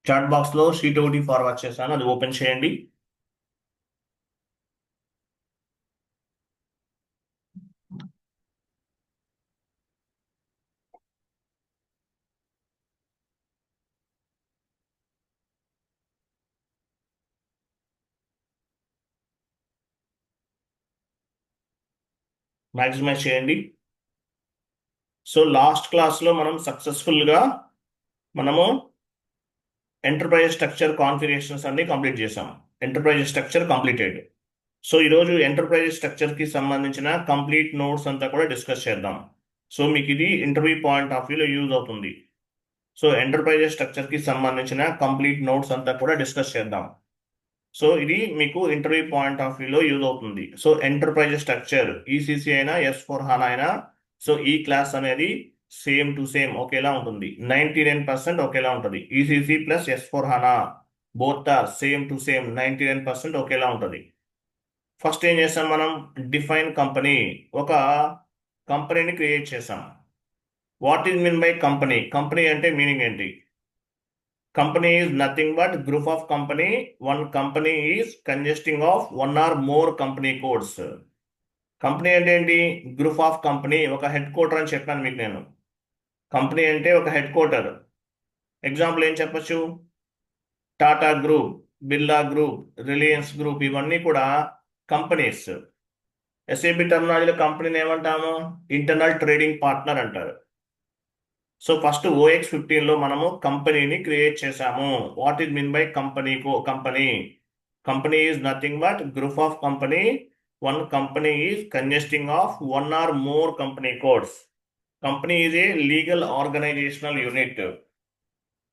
Chat box లో sheet ఒకటి forward చేశాను, అది ఓపెన్ చేయండి. మాక్సిమైజ్ చేయండి. సో లాస్ట్ క్లాస్ లో మనం సక్సెస్ఫుల్ గా మనము ఎంటర్ప్రైజ్ స్ట్రక్చర్ కాన్ఫిగరేషన్స్ అన్ని కంప్లీట్ చేసాం. Enterprise structure completed. సో ఈరోజు ఎంటర్ప్రైజ్ స్ట్రక్చర్ కి సంబంధించిన కంప్లీట్ నోట్స్ అంతా కూడా డిస్కస్ చేద్దాం. సో మీకు ఇది ఇంటర్వ్యూ పాయింట్ ఆఫ్ వ్యూలో యూజ్ అవుతుంది. సో ఎంటర్ప్రైజ్ స్ట్రక్చర్ కి సంబంధించిన కంప్లీట్ నోట్స్ అంతా కూడా డిస్కస్ చేద్దాం. సో ఇది మీకు ఇంటర్వ్యూ పాయింట్ ఆఫ్ వ్యూలో యూజ్ అవుతుంది. సో ఎంటర్ప్రైజ్ స్ట్రక్చర్ ఈసీసీ అయినా S/4HANA అయినా సో ఈ క్లాస్ అనేది సేమ్ టు సేమ్ ఒకేలా ఉంటుంది. 99% ఒకేలా ఉంటుంది. ECC plus S/4HANA both are same to same 99% ఒకేలా ఉంటుంది. ఫస్ట్ ఏం చేసాం మనం? Define company. ఒక కంపెనీని క్రియేట్ చేసాం. What is mean by company? Company అంటే మీనింగ్ ఏంటి? Company is nothing but group of company. One company is consisting of one or more company codes. Company అంటే ఏంటి? Group of company. ఒక head quarter అని చెప్పాను మీకు నేను. కంపెనీ అంటే ఒక హెడ్ క్వార్టర్. ఎగ్జాంపుల్ ఏం చెప్పొచ్చు? Tata group, Birla group, Reliance group, ఇవన్నీ కూడా కంపెనీస్. ఎస్ఏబి టర్మినాలజీలో కంపెనీని ఏమంటాము? ఇంటర్నల్ ట్రేడింగ్ పార్ట్నర్ అంటారు. సో ఫస్ట్ OX15 లో మనము కంపెనీని క్రియేట్ చేసాము. What is mean by company? Company is nothing but group of company. One company is consisting of one or more company codes. Company is a legal organisational unit.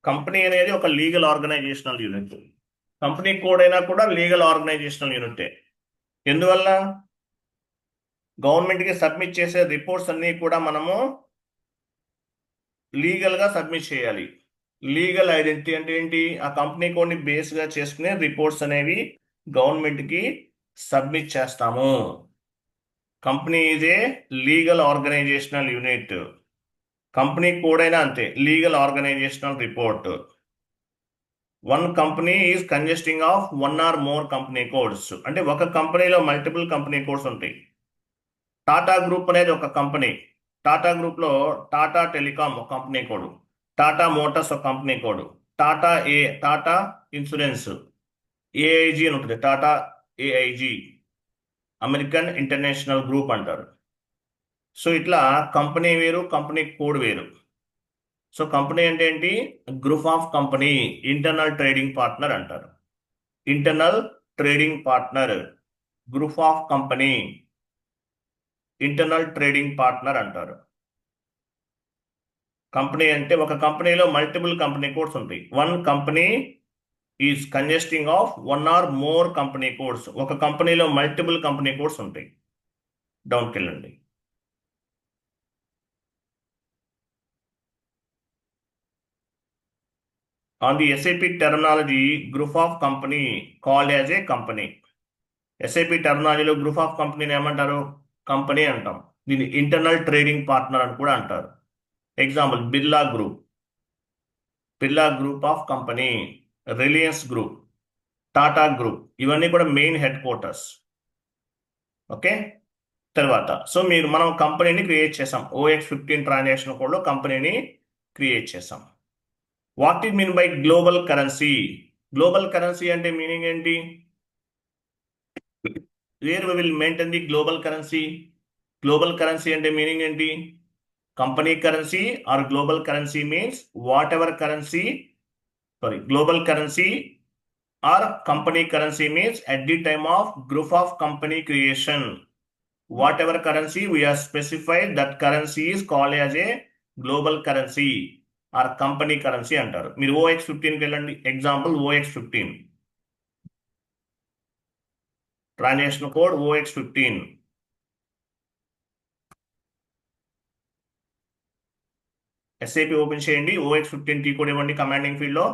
Company అనేది ఒక legal organisational unit. Company code అయినా కూడా legal organisational యూనిటే. ఎందువల్ల? గవర్నమెంట్కి submit చేసే reports అన్నీ కూడా మనము లీగల్గా సబ్మిట్ చేయాలి. లీగల్ ఐడెంటిటీ అంటే ఏంటి? ఆ కంపెనీ కోడ్ని బేస్గా చేసుకునే రిపోర్ట్స్ అనేవి గవర్నమెంట్కి సబ్మిట్ చేస్తాము. Company is a legal organisational unit. Company code అయినా అంతే, legal organisational report. One company is consisting of one or more company codes. అంటే ఒక కంపెనీలో మల్టిపుల్ కంపెనీ కోడ్స్ ఉంటాయి. టాటా గ్రూప్ అనేది ఒక కంపెనీ. టాటా గ్రూప్లో టాటా టెలికాం ఒక కంపెనీ కోడ్, టాటా మోటార్స్ ఒక company code, Tata Insurance AIG అని ఉంటుంది. Tata AIG, American International Group అంటారు. సో ఇట్లా కంపెనీ వేరు, కంపెనీ కోడ్ వేరు. సో కంపెనీ అంటే ఏంటి? Group of company. Internal trading partner అంటారు. Internal trading partner, group of company, internal trading partner అంటారు. కంపెనీ అంటే ఒక కంపెనీలో మల్టిపుల్ కంపెనీ కోడ్స్ ఉంటాయి. One company is consisting of one or more company codes. ఒక కంపెనీలో మల్టిపుల్ కంపెనీ కోడ్స్ ఉంటాయి. డౌన్కి వెళ్ళండి. On the SAP terminology, group of company called as a company. SAP టెర్మినాలజీలో గ్రూప్ ఆఫ్ కంపెనీని ఏమంటారు? కంపెనీ అంటాం. దీన్ని ఇంటర్నల్ ట్రేడింగ్ పార్ట్నర్ అని కూడా అంటారు. Example Birla group of company, Reliance group, Tata group, ఇవన్నీ కూడా మెయిన్ హెడ్ క్వార్టర్స్. ఓకే. తర్వాత సో మనం కంపెనీని క్రియేట్ చేసాం. OX15 ట్రాన్సాక్షన్ కోడ్లో కంపెనీని క్రియేట్ చేసాం. What is mean by global currency? Global currency అంటే మీనింగ్ ఏంటి? Where we will maintain the global currency. Global currency అంటే మీనింగ్ ఏంటి? Company currency or global currency means whatever currency, global currency or company currency means at the time of group of company creation, whatever currency we are specified, that currency is called as a global currency or company currency అంటారు. మీరు OX15కి వెళ్ళండి. Example OX15 transaction code OX15. SAP open చేయండి. OX15 T code ఇవ్వండి commanding ఫీల్డ్లో.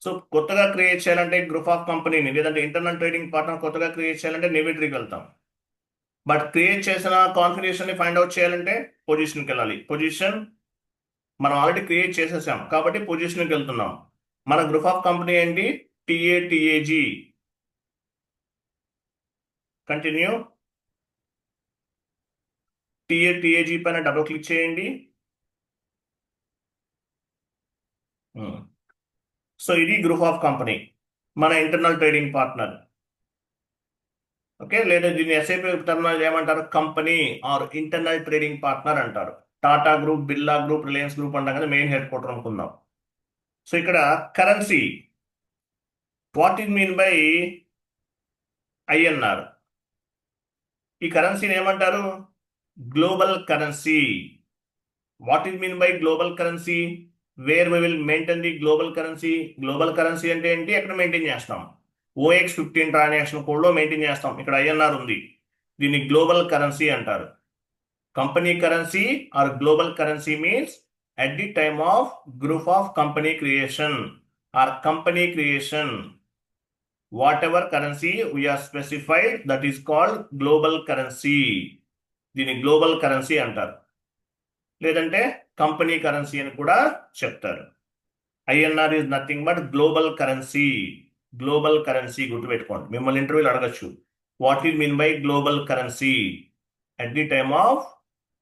So కొత్తగా create చేయాలంటే group of కంపెనీని లేదంటే ఇంటర్నల్ ట్రేడింగ్ పార్ట్నర్ కొత్తగా క్రియేట్ చేయాలంటే నెబిటరీకి వెళ్తాం. బట్ క్రియేట్ చేసిన కాన్ఫిగరేషన్ని ఫైండ్ అవుట్ చేయాలంటే పొజిషన్కి వెళ్ళాలి. పొజిషన్ మనం ఆల్రెడీ క్రియేట్ చేసేసాం కాబట్టి పొజిషన్కి వెళ్తున్నాం. మన గ్రూప్ ఆఫ్ కంపెనీ ఏంటి? టిఏజీ. కంటిన్యూ. టిఏజీ పైన డబుల్ క్లిక్ చేయండి. సో ఇది గ్రూప్ ఆఫ్ కంపెనీ, మన ఇంటర్నల్ ట్రేడింగ్ పార్ట్నర్. ఓకే, లేదా దీన్ని ఎస్ఐపి టర్మినాలజీ ఏమంటారు? Company or internal trading partner అంటారు. Tata group, Birla group, Reliance group అంటాం కదా, మెయిన్ హెడ్ క్వార్టర్ అనుకుందాం. సో ఇక్కడ currency, what is mean by INR? ఈ కరెన్సీని ఏమంటారు? Global currency. What is mean by global currency? Where we will maintain the global currency. Global currency అంటే ఏంటి? ఎక్కడ మెయింటైన్ చేస్తాం? OX15 ట్రాన్సాక్షన్ కోడ్లో మెయింటైన్ చేస్తాం. ఇక్కడ ఐఎన్ఆర్ ఉంది, దీన్ని గ్లోబల్ కరెన్సీ అంటారు. Company currency or global currency means at the time of group of company creation or company creation, whatever currency we are specified, that is called global currency. దీన్ని global currency అంటారు, లేదంటే company currency అని కూడా చెప్తారు. INR is nothing but global currency. Global currency గుర్తుపెట్టుకోండి, మిమ్మల్ని ఇంటర్వ్యూలు అడగచ్చు. What is mean by global currency? at the time of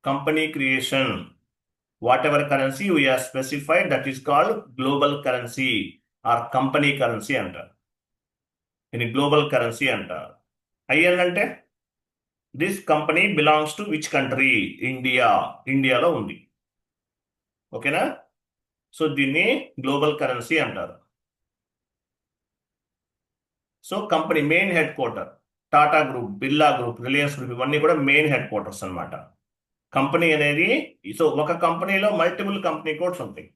company creation, whatever currency we are specified, that is called global currency or company currency అంటారు. ఇది global currency అంటారు. IN అంటే this company belongs to which country? India. ఇండియాలో ఉంది. ఓకేనా? So దీన్ని global currency అంటారు. So company main head quarter, Tata group, Birla group, Reliance group, ఇవన్నీ కూడా మెయిన్ హెడ్ క్వార్టర్స్ అనమాట. కంపెనీ అనేది, సో ఒక కంపెనీలో మల్టిపుల్ కంపెనీ కోడ్స్ ఉంటాయి.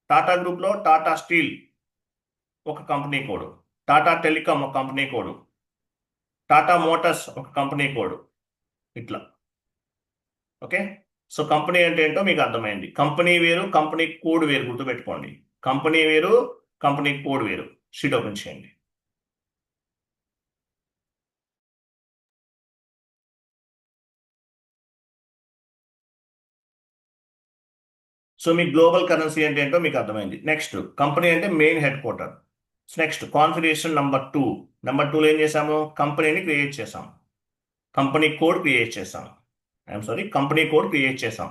టాటా గ్రూప్లో టాటా స్టీల్ ఒక కంపెనీ కోడ్, టాటా టెలికాం ఒక కంపెనీ కోడ్, టాటా మోటార్స్ ఒక కంపెనీ కోడ్, ఇట్లా. ఓకే, సో కంపెనీ అంటే ఏంటో మీకు అర్థమైంది. కంపెనీ వేరు, కంపెనీ కోడ్ వేరు, గుర్తుపెట్టుకోండి. కంపెనీ వేరు, కంపెనీ కోడ్ వేరు. షీట్ ఓపెన్ చేయండి. సో మీ గ్లోబల్ కరెన్సీ అంటే ఏంటో మీకు అర్థమైంది. నెక్స్ట్, కంపెనీ అంటే main head quarter. Next configuration number 2. Number 2లో ఏం చేసాము? కంపెనీని క్రియేట్ చేసాం, కంపెనీ కోడ్ క్రియేట్ చేసాం. కంపెనీ కోడ్ క్రియేట్ చేసాం.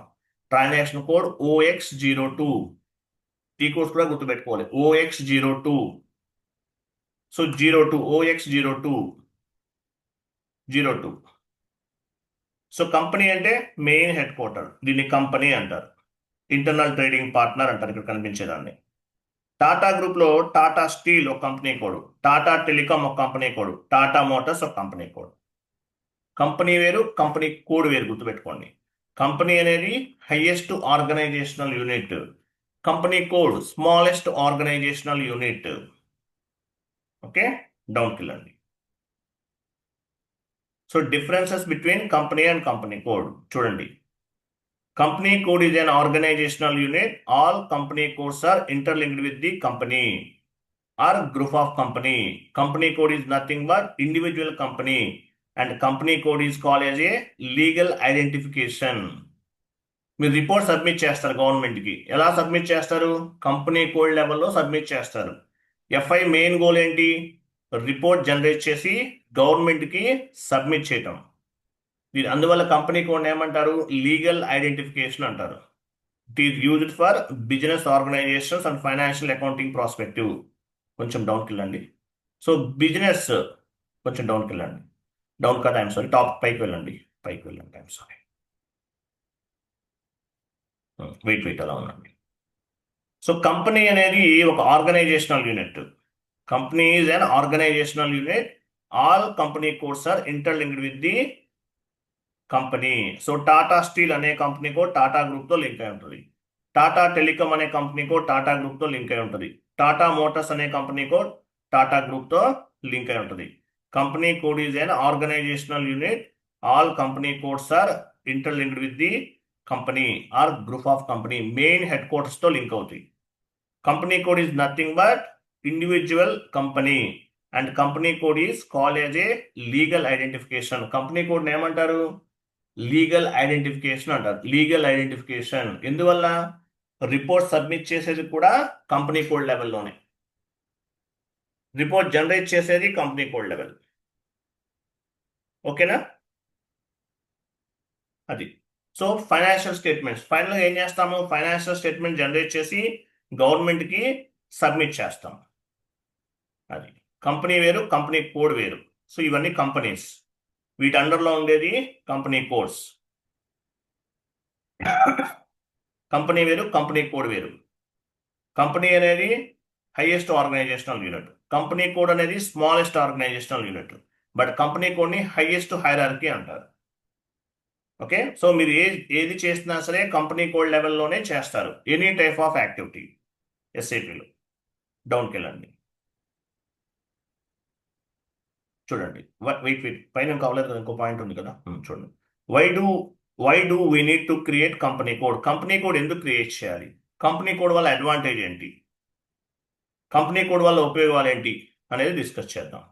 Transaction code OX02. ఈ కోడ్స్ కూడా గుర్తుపెట్టుకోవాలి, OX02. So 02, OX02. So company అంటే మెయిన్ హెడ్ క్వార్టర్, దీన్ని కంపెనీ అంటారు. ఇంటర్నల్ ట్రేడింగ్ పార్ట్నర్ అంటారు ఇక్కడ కనిపించేదాన్ని. టాటా గ్రూప్లో టాటా స్టీల్ ఒక కంపెనీ కోడ్, టాటా టెలికాం ఒక కంపెనీ కోడ్, టాటా మోటార్స్ ఒక కంపెనీ కోడ్. కంపెనీ వేరు, కంపెనీ కోడ్ వేరు, గుర్తుపెట్టుకోండి. కంపెనీ అనేది highest organisational unit, company code smallest organisational unit. Okay, డౌన్కి వెళ్ళండి. So differences between company and company code చూడండి. Company code is an organizational unit. All company codes are interlinked with the company or group of company. Company code is nothing but individual company, and company code is called as a legal identification. మీరు report submit చేస్తారు గవర్నమెంట్కి. ఎలా submit చేస్తారు? Company code లెవెల్లో submit చేస్తారు. FI main goal ఏంటి? Report generate చేసి గవర్నమెంట్కి సబ్మిట్ చేయటం. అందువల్ల కంపెనీ కోడ్ ఏమంటారు? లీగల్ ఐడెంటిఫికేషన్ అంటారు. It is used for business organisations and financial accounting prospective. కొంచెం డౌన్కి వెళ్ళండి. సో బిజినెస్, కొంచెం డౌన్కి వెళ్ళండి. డౌన్ కదా, ఐఎమ్ సారీ, టాప్ పైకి వెళ్ళండి, ఐఎమ్ సారీ, వెయిట్ అలా ఉండండి. సో కంపెనీ అనేది ఒక organisational unit. Company is an organisational unit. All company codes are interlinked with the company. So Tata steel అనే కంపెనీ కోడ్ టాటా గ్రూప్తో లింక్ అయి ఉంటుంది. టాటా టెలికాం అనే కంపెనీ కోడ్ టాటా గ్రూప్తో లింక్ అయి ఉంటుంది. టాటా మోటార్స్ అనే కంపెనీ కోడ్ టాటా గ్రూప్తో లింక్ అయి ఉంటుంది. Company code is an organisational unit. All company codes are interlinked with the company or group of company main head క్వార్టర్స్తో link అవుతాయి. Company code is nothing but individual company, and company code is called as a legal identification. Company code ఏమంటారు? Legal identification అంటారు. Legal identification ఎందువల్ల? Report submit చేసేది కూడా company code లెవెల్లోనే, report generate చేసేది company code level. ఓకేనా? అది. So financial statements ఫైనల్గా ఏం చేస్తాము? ఫైనాన్షియల్ స్టేట్మెంట్ జనరేట్ చేసి గవర్నమెంట్కి సబ్మిట్ చేస్తాం. అది కంపెనీ వేరు, కంపెనీ కోడ్ వేరు. సో ఇవన్నీ కంపెనీస్, వీటి అండర్లో ఉండేది కంపెనీ కోడ్స్. కంపెనీ వేరు, కంపెనీ కోడ్ వేరు. కంపెనీ అనేది highest organisational unit, company code అనేది smallest organisational unit, but company కోడ్ని హైయెస్ట్ హైరార్కీ అంటారు. ఓకే, సో మీరు ఏది చేసినా సరే కంపెనీ కోడ్ లెవెల్లోనే చేస్తారు, ఎనీ టైప్ ఆఫ్ యాక్టివిటీ ఎస్ఏపిలో. డౌన్కి వెళ్ళండి, చూడండి. వెయిట్ పైన కావలేదు కదా, ఇంకో పాయింట్ ఉంది కదా, చూడండి. Why do we need to create company code? Company code ఎందుకు క్రియేట్ చేయాలి? కంపెనీ కోడ్ వల్ల అడ్వాంటేజ్ ఏంటి, కంపెనీ కోడ్ వల్ల ఉపయోగాలు ఏంటి అనేది డిస్కస్ చేద్దాం.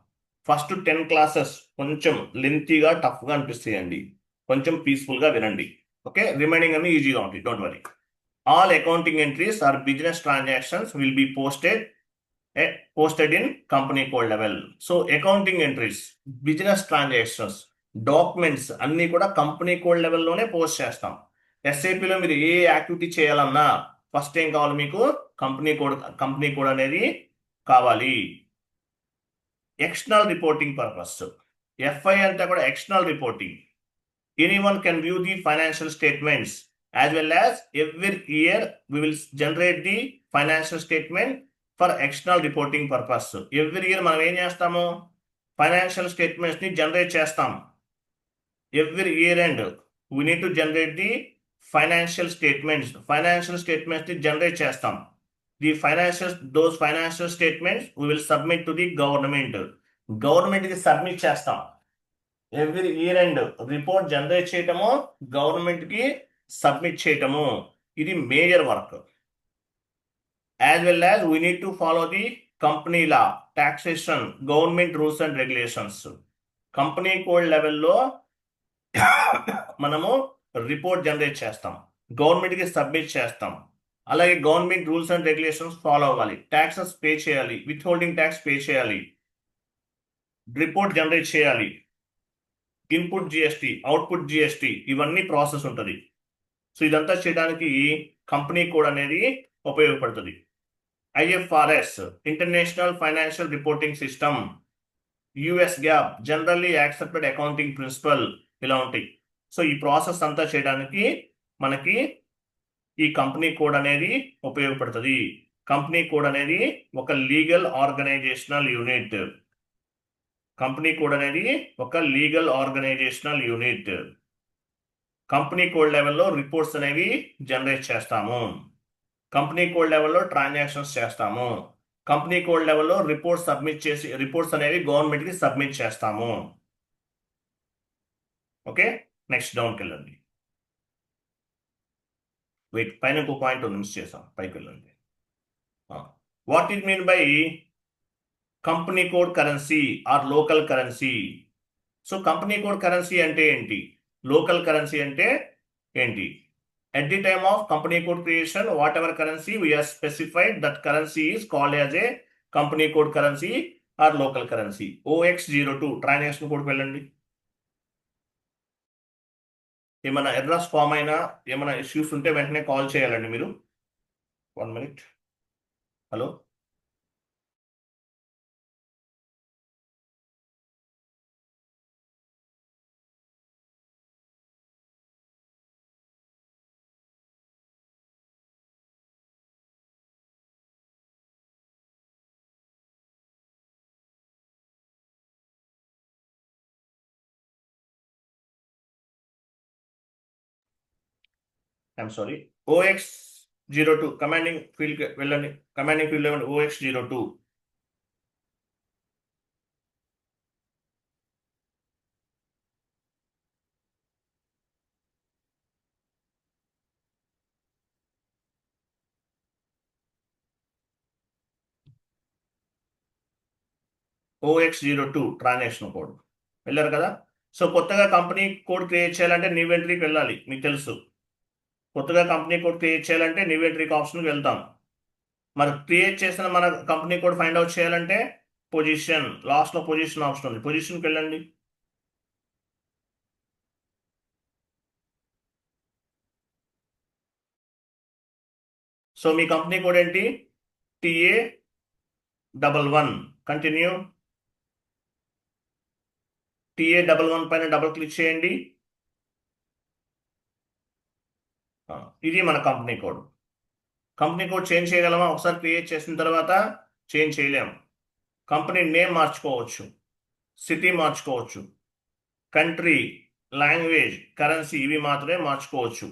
ఫస్ట్ 10 క్లాసెస్ కొంచెం లెంతీగా టఫ్గా అనిపిస్తాయండి, కొంచెం పీస్ఫుల్గా వినండి. ఓకే, రిమైనింగ్ అన్ని ఈజీగా ఉంటాయి, don't worry. All accounting entries or business transactions will be posted in company code level. So accounting entries, business transactions, documents అన్ని కూడా కంపెనీ కోడ్ లెవెల్లోనే పోస్ట్ చేస్తాం. ఎస్ఏపిలో మీరు ఏ యాక్టివిటీ చేయాలన్నా ఫస్ట్ ఏం కావాలి మీకు? కంపెనీ కోడ్ అనేది కావాలి. ఎక్స్టర్నల్ రిపోర్టింగ్ పర్పస్, ఎఫ్ఐ అంతా కూడా external reporting. Anyone can view the financial statements as well as every year we will generate the financial statement for external reporting purpose. Every year మనం ఏం చేస్తాము? Financial statements ని generate చేస్తాం. Every year end we need to generate the financial statements ని generate చేస్తాం. those financial statements we will submit to the government కి submit చేస్తాం. Every year end report generate చేయటము, గవర్నమెంట్ కి సబ్మిట్ చేయటము, ఇది major work. As well as we need to follow the company law, taxation, government rules and regulations. Company code లెవెల్లో మనము report generate చేస్తాం, government కి సబ్మిట్ చేస్తాం. అలాగే government rules and regulations follow అవ్వాలి, ట్యాక్సెస్ పే చేయాలి, విత్ హోల్డింగ్ ట్యాక్స్ పే చేయాలి, report generate చేయాలి, ఇన్పుట్ జిఎస్టి, అవుట్పుట్ జిఎస్టి, ఇవన్నీ ప్రాసెస్ ఉంటుంది. సో ఇదంతా చేయడానికి కంపెనీ కోడ్ అనేది ఉపయోగపడుతుంది. IFRS, international financial reporting system, US GAAP, generally accepted accounting principle, ఇలా ఉంటాయి. సో ఈ ప్రాసెస్ అంతా చేయడానికి మనకి ఈ కంపెనీ కోడ్ అనేది ఉపయోగపడుతుంది. కంపెనీ కోడ్ అనేది ఒక legal organisational unit. Company code అనేది ఒక legal organisational unit. Company code లెవెల్లో రిపోర్ట్స్ అనేవి జనరేట్ చేస్తాము, కంపెనీ కోడ్ లెవెల్లో ట్రాన్సాక్షన్స్ చేస్తాము, కంపెనీ కోడ్ లెవెల్లో రిపోర్ట్స్ అనేవి గవర్నమెంట్కి సబ్మిట్ చేస్తాము. ఓకే, నెక్స్ట్ డౌన్కి వెళ్ళండి. వెయిట్, పైన ఇంకో పాయింట్ మిస్ చేసాం, పైకి వెళ్ళండి. What it mean by company code currency or local currency? So company code currency అంటే ఏంటి, లోకల్ కరెన్సీ అంటే ఏంటి? At the time of company code creation, whatever currency we have specified, that currency is called as a company code currency or local currency. OX02 transaction కోడ్కి వెళ్ళండి. ఏమైనా errors form అయినా, ఏమైనా issues ఉంటే వెంటనే call చేయాలండి మీరు. 1 minute. Hello, I'm sorry. OX02 commanding ఫీల్డ్కి వెళ్ళండి. కమాండింగ్ ఫీల్డ్ వెళ్ళండి, OX02. OX02 transaction code. వెళ్ళారు కదా. సో కొత్తగా కంపెనీ కోడ్ క్రియేట్ చేయాలంటే న్యూ ఎంట్రీకి వెళ్ళాలి, మీకు తెలుసు. కొత్తగా కంపెనీ కోడ్ క్రియేట్ చేయాలంటే న్యూ ఎంట్రీకి ఆప్షన్కి వెళ్తాం. మరి క్రియేట్ చేసిన మన కంపెనీ కోడ్ ఫైండ్ అవుట్ చేయాలంటే పొజిషన్, లాస్ట్లో పొజిషన్ ఆప్షన్ ఉంది, పొజిషన్కి వెళ్ళండి. సో మీ కంపెనీ కోడ్ ఏంటి? TA11. కంటిన్యూ. TA11 పైన డబుల్ క్లిక్ చేయండి. ఇది మన company code. Company code change చేయగలమా? ఒకసారి క్రియేట్ చేసిన తర్వాత చేంజ్ చేయలేము. కంపెనీ నేమ్ మార్చుకోవచ్చు, సిటీ మార్చుకోవచ్చు, కంట్రీ, లాంగ్వేజ్, కరెన్సీ ఇవి మాత్రమే మార్చుకోవచ్చు.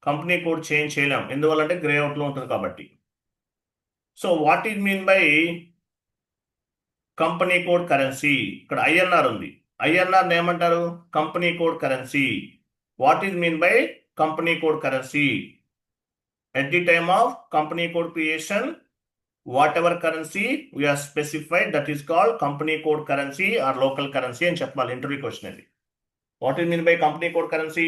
కంపెనీ కోడ్ చేంజ్ చేయలేం, ఎందువల్లంటే గ్రే అవుట్లో ఉంటుంది కాబట్టి. So what is mean by company code currency? ఇక్కడ INR ఉంది, INR ఏమంటారు? Company code currency. What is mean by company code currency? At the time of company code creation, whatever currency we are specified, that is called company code currency or local currency అని చెప్పాలి interview question ఇది. What is mean by company code currency?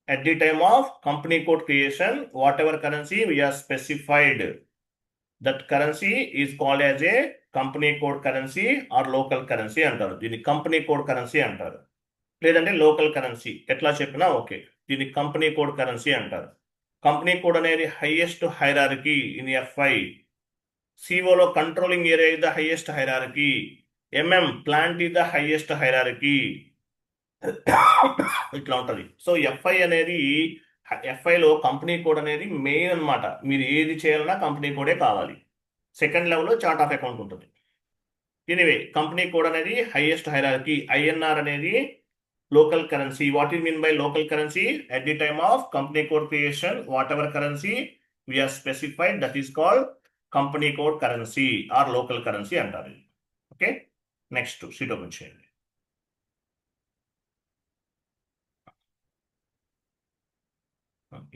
at the time of company code creation, whatever currency we are specified, that currency is called as a company code currency or local currency అంటారు. దీన్ని company code currency అంటారు, లేదంటే local currency, ఎట్లా చెప్పినా okay. దీన్ని company code currency అంటారు. Company code అనేది highest hierarchy in FI. COలో controlling area is the highest hierarchy. Plant is the highest hierarchy. ఇట్లా ఉంటుంది. సో FI అనేది, FIలో కంపెనీ కోడ్ అనేది మెయిన్ అనమాట. మీరు ఏది చేయాలన్నా కంపెనీ కోడే కావాలి. సెకండ్ లెవెల్లో చార్ట్ ఆఫ్ అకౌంట్ ఉంటుంది. ఎనీవే కంపెనీ కోడ్ అనేది హైయెస్ట్ హైరార్కీ. INR అనేది local currency. What is mean by local currency? At the time of company code creation, whatever currency we are specified, that is called company code currency or local currency అంటారు. Okay, next sheet open చేయండి.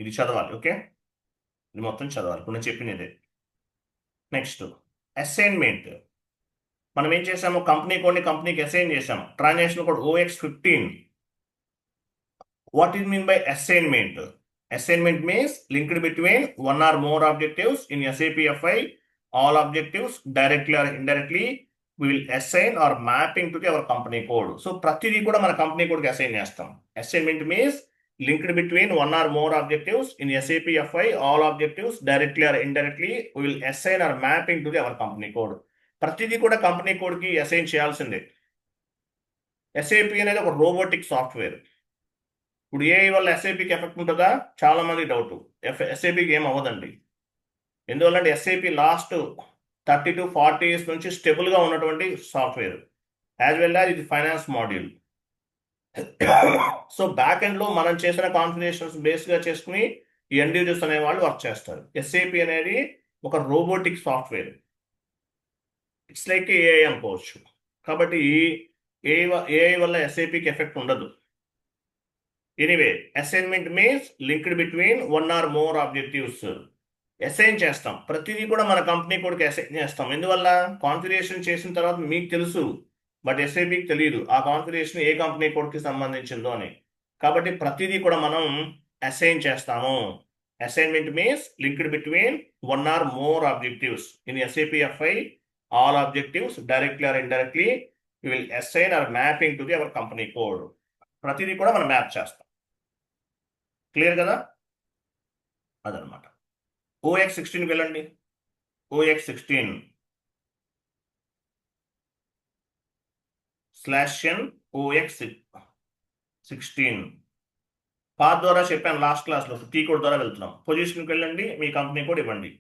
ఇది చదవాలి, okay, ఇది మొత్తం చదవాలి, ఇప్పుడు నేను చెప్పినదే. Next assignment. మనం ఏం చేసాము? కంపెనీ కోడ్ని కంపెనీకి అసైన్ చేసాము. Transaction code OX15. What is mean by assignment? Assignment means linked between one or more objectives in SAP FI. All objectives directly or indirectly we will assign or mapping to our company code. So ప్రతిదీ కూడా మన company code కి assign చేస్తాం. Assignment means linked between one or more objectives in SAP FI. All objectives directly or indirectly we will assign or mapping to our company code. ప్రతిదీ కూడా company code కి assign చేయాల్సిందే. SAP అనేది ఒక robotic software. ఇప్పుడు AI వల్ల SAPకి effect ఉంటుందా? చాలా మంది డౌట్. SAPకి ఏం అవ్వదండి. ఎందువల్లంటే SAP లాస్ట్ 30 to 40 years నుంచి స్టెబుల్గా ఉన్నటువంటి సాఫ్ట్వేర్, యాజ్ వెల్ యాజ్ ఇది ఫైనాన్స్ మాడ్యూల్. సో బ్యాక్ ఎండ్లో మనం చేసిన కాన్ఫిగరేషన్స్ బేస్గా చేసుకుని ఈ ఎండ్ యూజర్స్ అనే వాళ్ళు వర్క్ చేస్తారు. SAP అనేది ఒక robotic software, it's like AI అనుకోవచ్చు. కాబట్టి AI వల్ల SAPకి ఎఫెక్ట్ ఉండదు. Anyway assignment means linked between one or more objectives. Assign చేస్తాం, ప్రతిదీ కూడా మన కంపెనీ కోడ్కి అసైన్ చేస్తాం. ఎందువల్ల? కాన్ఫిగరేషన్ చేసిన తర్వాత మీకు తెలుసు, బట్ SAPకి తెలియదు ఆ కాన్ఫిగరేషన్ ఏ కంపెనీ కోడ్కి సంబంధించిందో అని. కాబట్టి ప్రతిదీ కూడా మనం అసైన్ చేస్తాము. Assignment means linked between one or more objectives in SAP FI. All objectives directly or indirectly we will assign or mapping to the our company code. ప్రతిదీ కూడా మనం మ్యాప్ చేస్తాం. క్లియర్ కదా? అదనమాట. OX16కి వెళ్ళండి. OX16 /n OX16 పాత్ ద్వారా చెప్పాను last క్లాస్లో, కీ కోడ్ ద్వారా వెళ్తున్నాం. పొజిషన్కి వెళ్ళండి, మీ కంపెనీ కోడ్ ఇవ్వండి.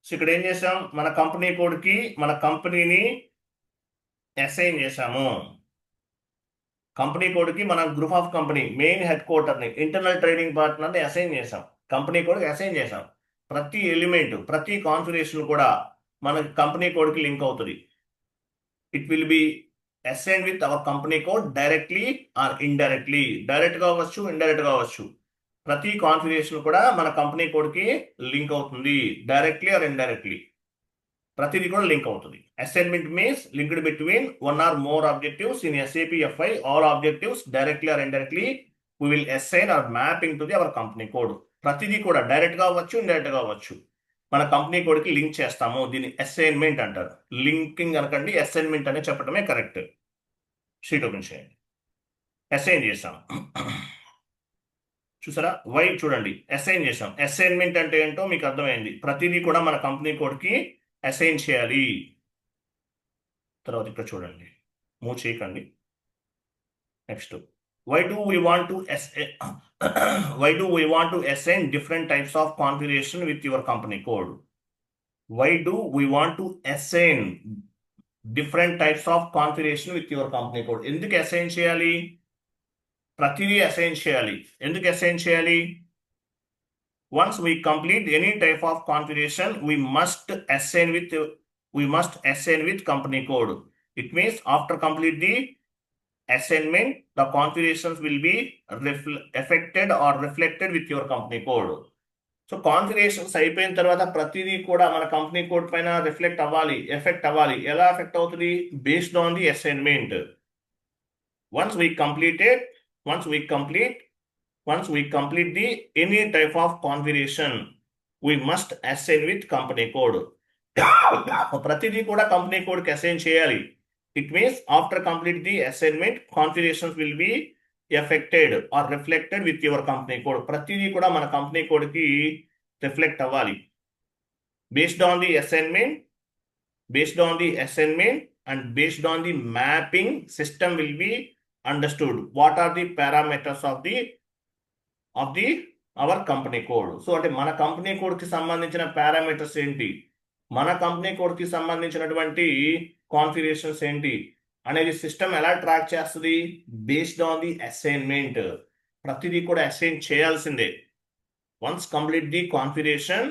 సో ఇక్కడ ఏం చేసాం? మన కంపెనీ కోడ్కి మన కంపెనీని అసైన్ చేసాము. కంపెనీ కోడ్కి మన గ్రూప్ ఆఫ్ కంపెనీ మెయిన్ హెడ్ క్వార్టర్ని, ఇంటర్నల్ ట్రేడింగ్ పార్ట్నర్ని అసైన్ చేసాం. కంపెనీ కోడ్కి అసైన్ చేసాం. ప్రతి ఎలిమెంట్, ప్రతి కాన్ఫిగరేషన్ కూడా మన కంపెనీ కోడ్కి లింక్ అవుతుంది. It will be assign with our company code directly or indirectly. డైరెక్ట్గా అవ్వచ్చు, ఇండైరెక్ట్గా అవ్వచ్చు. ప్రతి కాన్ఫిగరేషన్ కూడా మన కంపెనీ కోడ్కి లింక్ అవుతుంది, డైరెక్ట్లీ ఆర్ ఇండైరెక్ట్లీ. ప్రతిదీ కూడా లింక్ అవుతుంది. Assignment means linked between one or more objectives in SAP f i. All objectives directly or indirectly we will assign or mapping to the our company code. ప్రతిదీ కూడా direct గా అవ్వచ్చు, indirect గా అవ్వచ్చు. మన కంపెనీ కోడ్ కి link చేస్తాము. దీన్ని అసైన్మెంట్ అంటారు. లింకింగ్ అనకండి, అసైన్మెంట్ అనే చెప్పడమే కరెక్ట్. షీట్ ఓపెన్ చేయండి. అసైన్ చేసాం. చూసారా, వై చూడండి, అసైన్ చేసాం. అసైన్మెంట్ అంటే ఏంటో మీకు అర్థమైంది. ప్రతిదీ కూడా మన కంపెనీ కోడ్ కి అసైన్ చేయాలి. తర్వాత ఇక్కడ చూడండి, మూవ్ చేయకండి. Next, why do we want to why do we want to assign different types of configuration with your company code? Why do we want to assign different types of configuration with your company code? ఎందుకు assign చేయాలి? ప్రతిదీ assign చేయాలి. ఎందుకు assign చేయాలి? once we complete any type of configuration, we must assign with company code. It means after complete the assignment, the configurations will be affected or reflected with your company code. So configurations అయిపోయిన తర్వాత ప్రతిదీ కూడా మన company code పైన reflect అవ్వాలి, effect అవ్వాలి. ఎలా effect అవుతుంది? Based on the assignment. once we complete the any type of configuration, we must assign with company code. ప్రతిదీ కూడా కంపెనీ కోడ్ కి అసైన్ చేయాలి. It means after complete the assignment, configurations will be affected or reflected with your company code. ప్రతిదీ కూడా మన company code కి reflect అవ్వాలి. based on the assignment and based on the mapping, system will be understood what are the parameters of our company code. So అంటే మన company code కి సంబంధించిన parameters ఏంటి, మన కంపెనీ కోడ్ కి సంబంధించినటువంటి కాన్ఫిగరేషన్స్ ఏంటి అనేది సిస్టమ్ ఎలా ట్రాక్ చేస్తుంది? Based on the assignment. ప్రతిదీ కూడా అసైన్ చేయాల్సిందే. Once complete the configuration,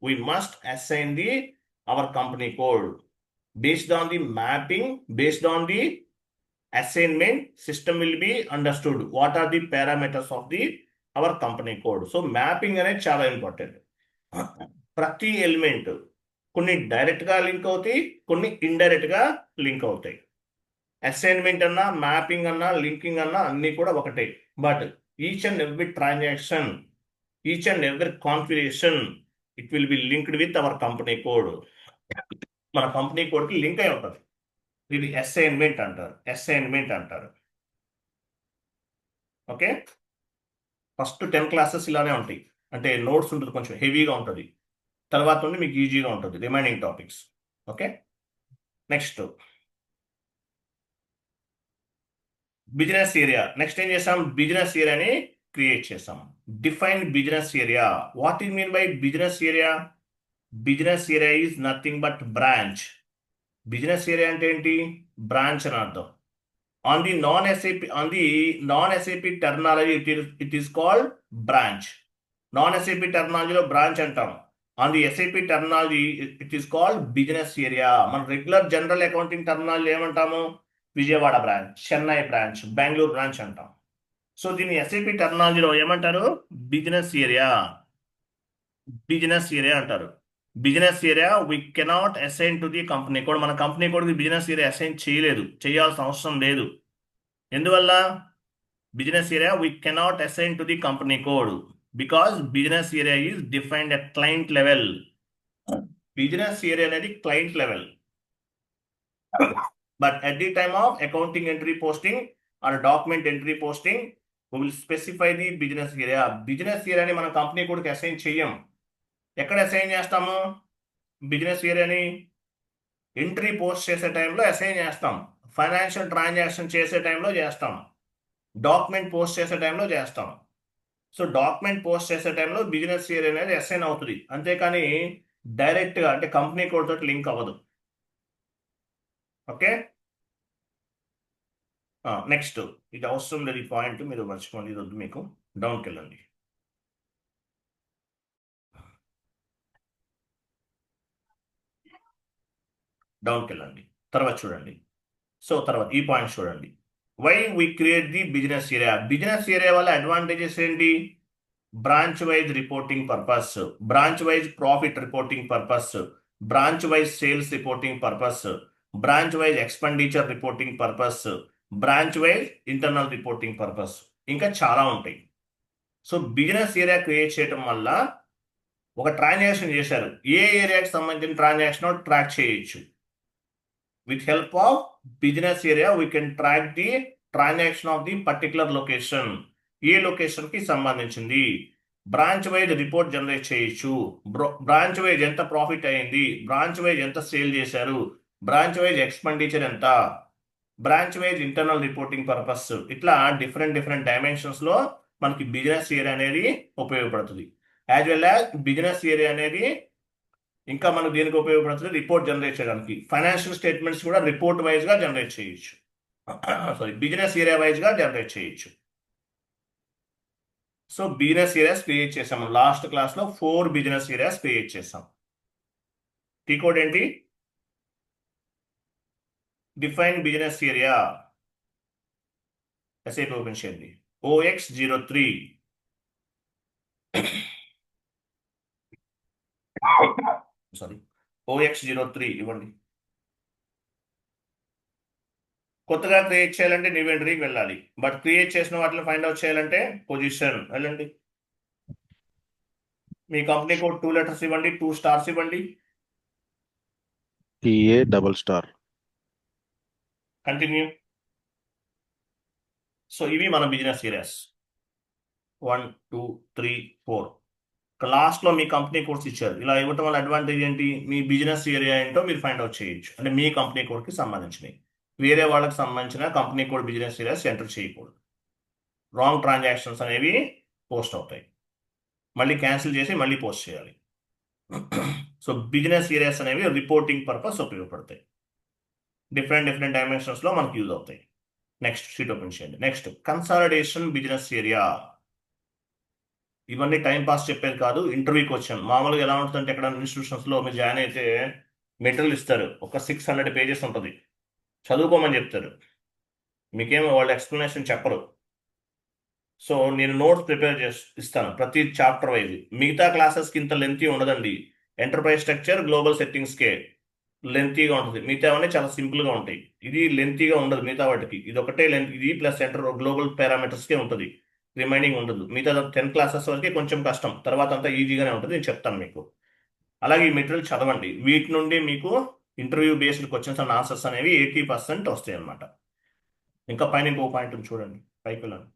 we must assign our company code. Based on the mapping, based on the assignment, system will be understood what are the parameters of our company code. So mapping అనేది చాలా important. ప్రతి element కొన్ని direct గా link అవుతాయి, కొన్ని indirect గా link అవుతాయి. Assignment అన్నా, మ్యాపింగ్ అన్నా, లింకింగ్ అన్నా అన్ని కూడా ఒకటే. But each and every transaction, each and every configuration, it will B linked with our company code. మన కంపెనీ కోడ్ కి లింక్ అయి ఉంటుంది. ఇది అసైన్మెంట్ అంటారు. ఓకే, ఫస్ట్ 10 క్లాసెస్ ఇలానే ఉంటాయి. అంటే నోట్స్ ఉంటుంది, కొంచెం హెవీగా ఉంటుంది. తర్వాత నుండి మీకు ఈజీగా ఉంటుంది remaining topics. Okay, next business area. Next ఏం చేసాం? బిజినెస్ ఏరియాని క్రియేట్ చేసాం. Define business area. What is mean by business area? Business area is nothing but branch. Business area అంటే ఏంటి? బ్రాంచ్ అని అర్థం. on the non-SAP terminology, it is called branch. Non-SAP terminology లో branch అంటాం. on the SAP terminology, it is called business area. మన regular general accounting terminology ఏమంటాము? Vijayawada branch, Chennai branch, Bengaluru branch అంటాం. So దీన్ని SAP టర్మినాలజీలో ఏమంటారు? బిజినెస్ ఏరియా అంటారు. Business area we cannot assign to the company code. మన కంపెనీ కోడ్కి బిజినెస్ ఏరియా అసైన్ చేయాల్సిన అవసరం లేదు. ఎందువల్ల? Business area we cannot assign to the company code because business area is defined at client level. Business area అనేది client level. But at the time of accounting entry posting or document entry posting, we will specify the business area. Business ఏరియాని మన company కోడ్కి assign చెయ్యం. ఎక్కడ assign చేస్తాము business ఏరియాని? Entry post చేసే టైంలో అసైన్ చేస్తాం, ఫైనాన్షియల్ ట్రాన్సాక్షన్ చేసే టైంలో చేస్తాం, డాక్యుమెంట్ పోస్ట్ చేసే టైంలో చేస్తాం. సో డాక్యుమెంట్ పోస్ట్ చేసే టైంలో బిజినెస్ ఏరియా అనేది అసైన్ అవుతుంది. అంతేకాని డైరెక్ట్గా అంటే కంపెనీ కోడ్ తోటి లింక్ అవ్వదు. ఓకే, నెక్స్ట్ ఇది అవసరం లేదు, ఈ పాయింట్ మీరు మర్చిపోండి, ఇది వద్దు మీకు. డౌన్కి వెళ్ళండి. తర్వాత చూడండి. సో తర్వాత ఈ పాయింట్ చూడండి. Why we create the business area. Business area వల్ల అడ్వాంటేజెస్ ఏంటి? Branch wise reporting purpose, branch wise profit reporting purpose, branch wise sales reporting purpose, branch wise expenditure reporting purpose, branch wise internal reporting purpose, ఇంకా చాలా ఉంటాయి. So business area create చేయడం వల్ల ఒక transaction చేశారు, ఏ ఏరియాకి సంబంధించిన ట్రాన్సాక్షన్ ట్రాక్ చేయొచ్చు. With help of business area we can track the transaction of the particular location, A location కి సంబంధించింది. బ్రాంచ్ వైజ్ రిపోర్ట్ జనరేట్ చేయొచ్చు. బ్రాంచ్ వైజ్ ఎంత ప్రాఫిట్ అయింది, బ్రాంచ్ వైజ్ ఎంత సేల్ చేశారు, బ్రాంచ్ వైజ్ ఎక్స్పెండిచర్ ఎంత, branch wise internal reporting purpose, ఇట్లా different different dimensions లో మనకి బిజినెస్ ఏరియా అనేది ఉపయోగపడుతుంది. As well as business area అనేది ఇంకా మనకు దేనికి ఉపయోగపడుతుంది, రిపోర్ట్ జనరేట్ చేయడానికి. ఫైనాన్షియల్ స్టేట్మెంట్స్ కూడా రిపోర్ట్ వైజ్ గా జనరేట్ చేయొచ్చు, సారీ బిజినెస్ ఏరియా వైజ్ గా జనరేట్ చేయొచ్చు. సో బిజినెస్ ఏరియాస్ క్రియేట్ చేసాము. లాస్ట్ క్లాస్ లో 4 బిజినెస్ ఏరియాస్ క్రియేట్ చేసాం. టీ కోడ్ ఏంటి? Define business area. SIP open చేయండి. OX03. సారీ, OX03 ఇవ్వండి. కొత్తగా క్రియేట్ చేయాలంటే న్యూ ఎంట్రీకి వెళ్ళాలి, బట్ క్రియేట్ చేసిన వాటిని ఫైండ్ అవుట్ చేయాలంటే పొజిషన్ వెళ్ళండి. మీ కంపెనీ కోడ్ 2 లెటర్స్ ఇవ్వండి, 2 స్టార్స్ ఇవ్వండి. TA continue. సో ఇవి మన బిజినెస్ ఏరియాస్ 1 2 3 4. లాస్ట్ లో మీ కంపెనీ కోడ్స్ ఇచ్చారు. ఇలా ఇవ్వటం వల్ల అడ్వాంటేజ్ ఏంటి, మీ బిజినెస్ ఏరియా ఏంటో మీరు ఫైండ్ అవుట్ చేయొచ్చు. అంటే మీ కంపెనీ కోడ్ కి సంబంధించినవి, వేరే వాళ్ళకి సంబంధించిన company code business areas enter చేయకూడదు. రాంగ్ ట్రాన్సాక్షన్స్ అనేవి పోస్ట్ అవుతాయి, మళ్ళీ క్యాన్సిల్ చేసి మళ్ళీ పోస్ట్ చేయాలి. సో బిజినెస్ ఏరియాస్ అనేవి రిపోర్టింగ్ పర్పస్ ఉపయోగపడతాయి. డిఫరెంట్ డిఫరెంట్ డైమెన్షన్స్ లో మనకి యూజ్ అవుతాయి. నెక్స్ట్ షీట్ ఓపెన్ చేయండి. Next consolidation business area. ఇవన్నీ టైం పాస్ చెప్పేది కాదు, ఇంటర్వ్యూకి వచ్చాను. మామూలుగా ఎలా ఉంటుందంటే ఎక్కడ ఇన్స్టిట్యూషన్స్ లో మీరు జాయిన్ అయితే మెటీరియల్ ఇస్తారు, ఒక 600 పేజెస్ ఉంటుంది, చదువుకోమని చెప్తారు, మీకేమో వాళ్ళు ఎక్స్ప్లెనేషన్ చెప్పరు. సో నేను నోట్స్ ప్రిపేర్ చేసి ఇస్తాను ప్రతి చాప్టర్ వైజ్. మిగతా క్లాసెస్కి ఇంత లెంతీ ఉండదండి. ఎంటర్ప్రైజ్ స్ట్రక్చర్ గ్లోబల్ సెట్టింగ్స్కే లెంతీగా ఉంటుంది, మిగతావన్నీ చాలా సింపుల్గా ఉంటాయి. ఇది లెంతీగా ఉండదు మిగతా వాటికి, ఇది ఒకటే లెంత్, ఇది ప్లస్ గ్లోబల్ పారామీటర్స్కే ఉంటుంది, రిమైనింగ్ ఉండదు. మిగతా 10 క్లాసెస్ వరకే కొంచెం కష్టం, తర్వాత అంతా ఈజీగానే ఉంటుంది, నేను చెప్తాను మీకు. అలాగే ఈ మెటీరియల్ చదవండి, వీటి నుండి మీకు interview based questions and answers అనేవి 80% వస్తాయి అన్నమాట. ఇంకా పైన ఇంకో పాయింట్ ఉంది చూడండి, పైకి వెళ్ళండి.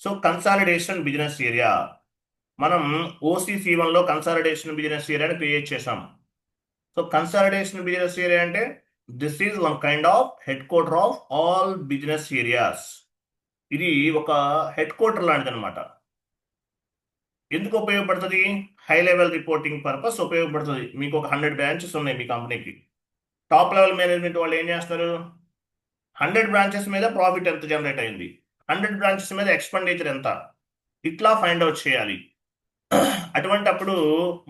సో కన్సాలిడేషన్ బిజినెస్ ఏరియా, మనం OC1లో కన్సాలిడేషన్ బిజినెస్ ఏరియాని క్రియేట్ చేసాం. సో కన్సాలిడేషన్ బిజినెస్ ఏరియా అంటే this is one kind of head quarter of all business areas. ఇది ఒక హెడ్ క్వార్టర్ లాంటిది అనమాట. ఎందుకు ఉపయోగపడుతుంది? హై లెవెల్ రిపోర్టింగ్ పర్పస్ ఉపయోగపడుతుంది. మీకు ఒక 100 బ్రాంచెస్ ఉన్నాయి మీ కంపెనీకి. టాప్ లెవెల్ మేనేజ్మెంట్ వాళ్ళు ఏం చేస్తారు, 100 బ్రాంచెస్ మీద ప్రాఫిట్ ఎంత జనరేట్ అయింది, 100 బ్రాంచెస్ మీద ఎక్స్పెండిచర్ ఎంత, ఇట్లా ఫైండ్ అవుట్ చేయాలి. అటువంటప్పుడు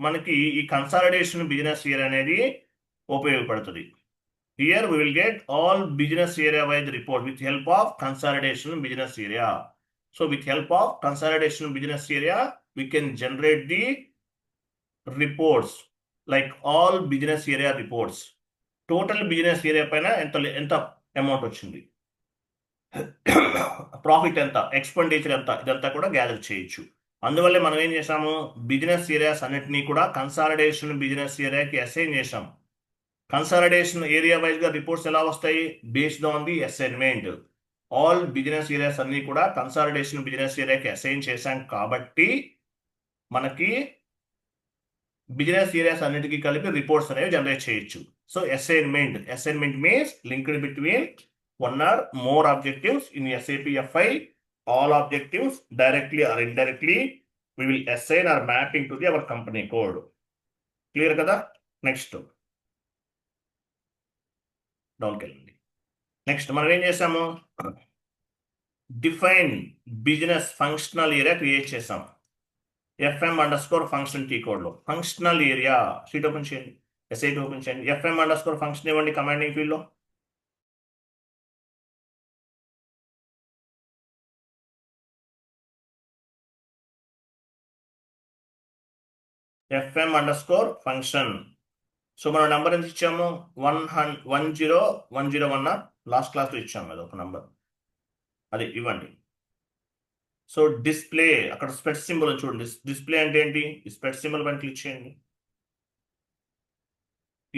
మనకి ఈ కన్సాలిడేషన్ బిజినెస్ ఇయర్ అనేది ఉపయోగపడుతుంది. Here we will get all business area wise report with help of consolidation business area. So with help of consolidation business area we can generate the reports like all business area reports. Total business area పైన ఎంత ఎంత amount వచ్చింది, profit ఎంత, expenditure ఎంత, ఇదంతా కూడా gather చేయొచ్చు. అందువల్లే మనం ఏం చేసాము, బిజినెస్ ఏరియాస్ అన్నిటినీ కూడా కన్సాలిడేషన్ బిజినెస్ ఏరియాకి అసైన్ చేసాం. కన్సాలిడేషన్ ఏరియా వైజ్ గా రిపోర్ట్స్ ఎలా వస్తాయి, based on the assignment. All business areas అన్ని కూడా కన్సాలిడేషన్ బిజినెస్ ఏరియాకి అసైన్ చేశాం కాబట్టి మనకి బిజినెస్ ఏరియాస్ అన్నిటికీ కలిపి రిపోర్ట్స్ అనేవి జనరేట్ చేయొచ్చు. So assignment means linked between one or more objectives in SAP FI. All objectives directly or indirectly we will assign or mapping to the our company code. Clear kada? Next డౌన్కి వెళ్ళండి. Next మనం ఏం చేసాము, define business functional area create చేసాం. FM_function T code లో functional area sheet open చేయండి, SAP open చేయండి. FM_function ఇవ్వండి commanding field లో. fm under score function. So మనం నెంబర్ ఎంత ఇచ్చాము? 10101 లాస్ట్ క్లాస్లో ఇచ్చాము అది ఒక నెంబర్, అది ఇవ్వండి. సో డిస్ప్లే, అక్కడ స్పెట్ సింబల్ చూడండి. డిస్ప్లే అంటే ఏంటి? ఈ స్పెట్ సింబల్ పైన క్లిక్ చేయండి.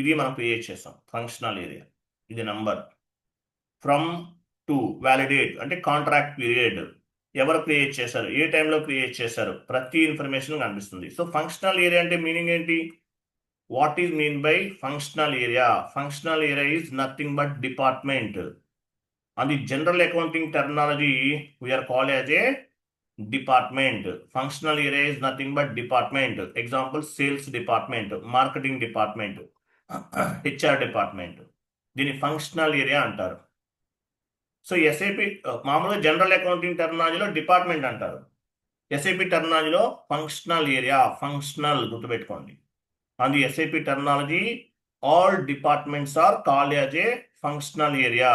ఇది మనం క్రియేట్ చేసాం ఫంక్షనల్ ఏరియా. ఇది నంబర్. ఫ్రమ్ టు వ్యాలిడేట్ అంటే కాంట్రాక్ట్ పీరియడ్, ఎవరు క్రియేట్ చేశారు, ఏ టైంలో క్రియేట్ చేశారు, ప్రతి ఇన్ఫర్మేషన్ కనిపిస్తుంది. సో ఫంక్షనల్ ఏరియా అంటే మీనింగ్ ఏంటి? What is mean by functional area? Functional area is nothing but department. అది general accounting terminology we are called as a department. Functional area is nothing but department. Example sales department, marketing department, HR department. దీన్ని functional area అంటారు. So SIP మామూలుగా general accounting టెర్మినాలజీలో department అంటారు, SAP టెర్మినాలజీలో functional area. Functional గుర్తుపెట్టుకోండి. On the SAP terminology all departments are called as a functional area.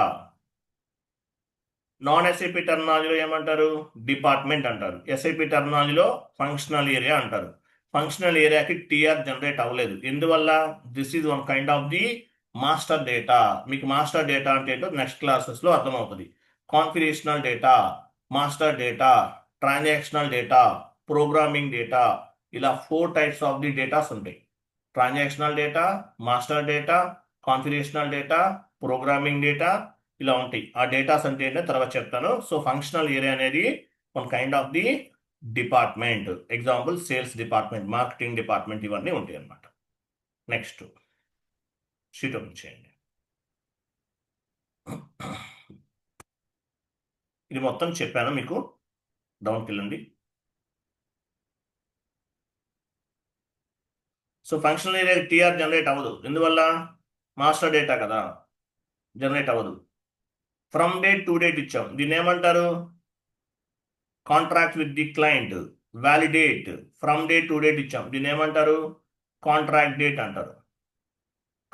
Non SAP టెర్మినాలజీలో ఏమంటారు? Department అంటారు. ఎస్ఐపి టెర్మినాలజీలో ఫంక్షనల్ ఏరియా అంటారు. ఫంక్షనల్ ఏరియాకి టీఆర్ జనరేట్ అవ్వలేదు, ఎందువల్ల? This is one kind of the master data. మీకు మాస్టర్ డేటా అంటే ఏంటో నెక్స్ట్ క్లాసెస్లో అర్థమవుతుంది. Configurational data, master data, transactional data, programming data, ఇలా 4 టైప్స్ ఆఫ్ ది డేటాస్ ఉంటాయి. Transactional data, master data, configurational data, programming data, ఇలా ఉంటాయి. ఆ డేటాస్ అంటే ఏంటో తర్వాత చెప్తాను. సో ఫంక్షనల్ ఏరియా అనేది one kind of the department. Example sales department, marketing department, ఇవన్నీ ఉంటాయి అన్నమాట. నెక్స్ట్ షీట్ ఓపెన్ చేయండి. ఇది మొత్తం చెప్పాను మీకు, డౌన్కి వెళ్ళండి. So functional area TR generate అవ్వదు, ఎందువల్ల? మాస్టర్ డేటా కదా, జనరేట్ అవ్వదు. ఫ్రమ్ డేట్ టు డేట్ ఇచ్చాం, దీన్ని ఏమంటారు? Contract with the client, validate. From date to date ఇచ్చాం, దీన్ని ఏమంటారు? కాంట్రాక్ట్ డేట్ అంటారు.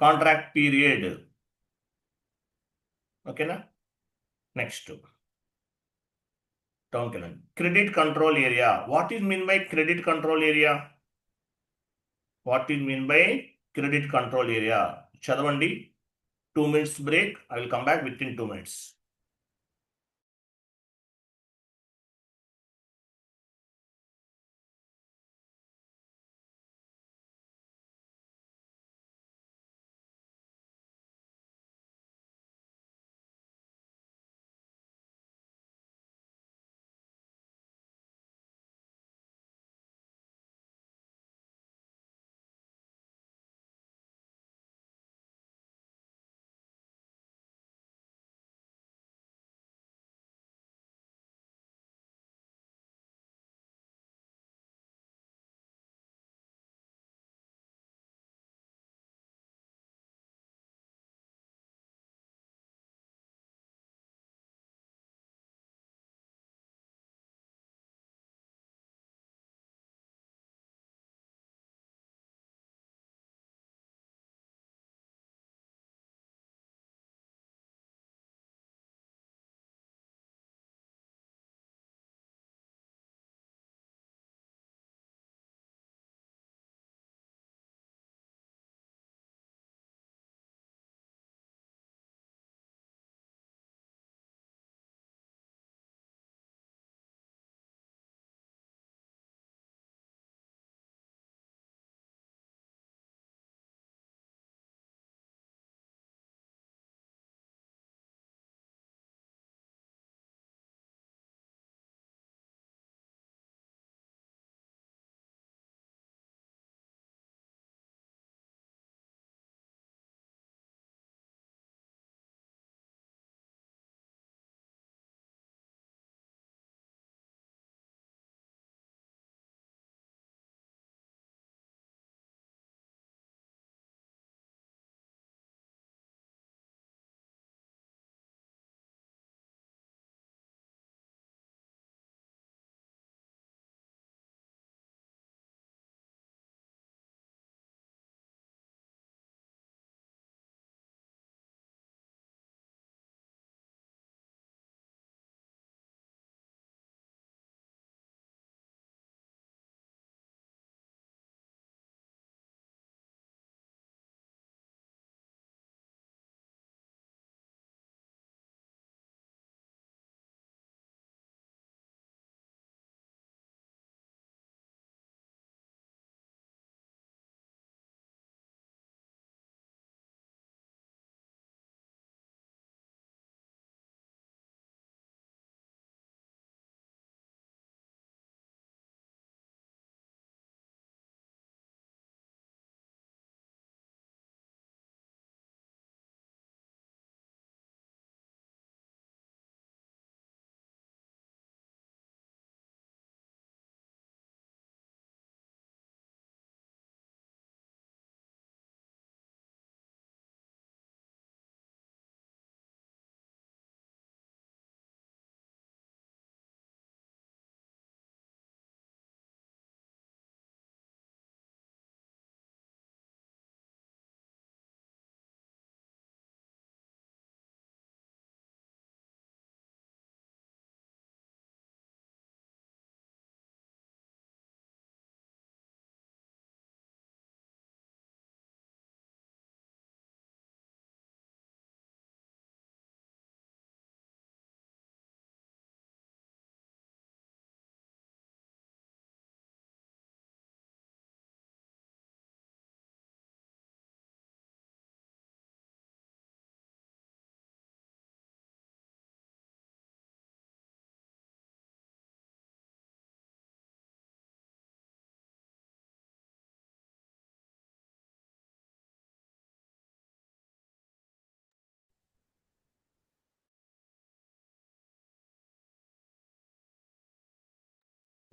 Contract period. ఓకేనా? నెక్స్ట్ డౌన్కి వెళ్ళండి. Credit control area. What is mean by credit control area? What is mean by credit control area? చదవండి. 2 minutes break. I will come back within 2 minutes.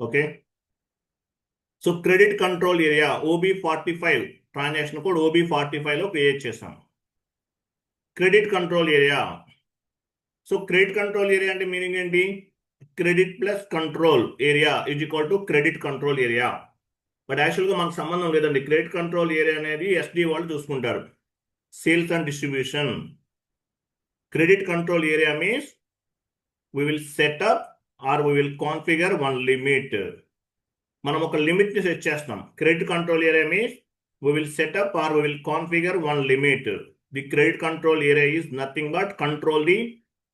Okay. So credit control area OB45 transaction code OB45లో create చేసాం. Credit control area. So credit control area అంటే meaning ఏంటి? Credit plus control area is equal to credit control area. But యాక్చువల్గా మనకు సంబంధం లేదండి. Credit control area అనేది SD వాళ్ళు చూసుకుంటారు, sales and distribution. Credit control area means we will set up or we will configure one limit. మనం ఒక limit ని సెట్ చేస్తాం. Credit control area means we will set up or we will configure one limit. The credit control area is nothing but control the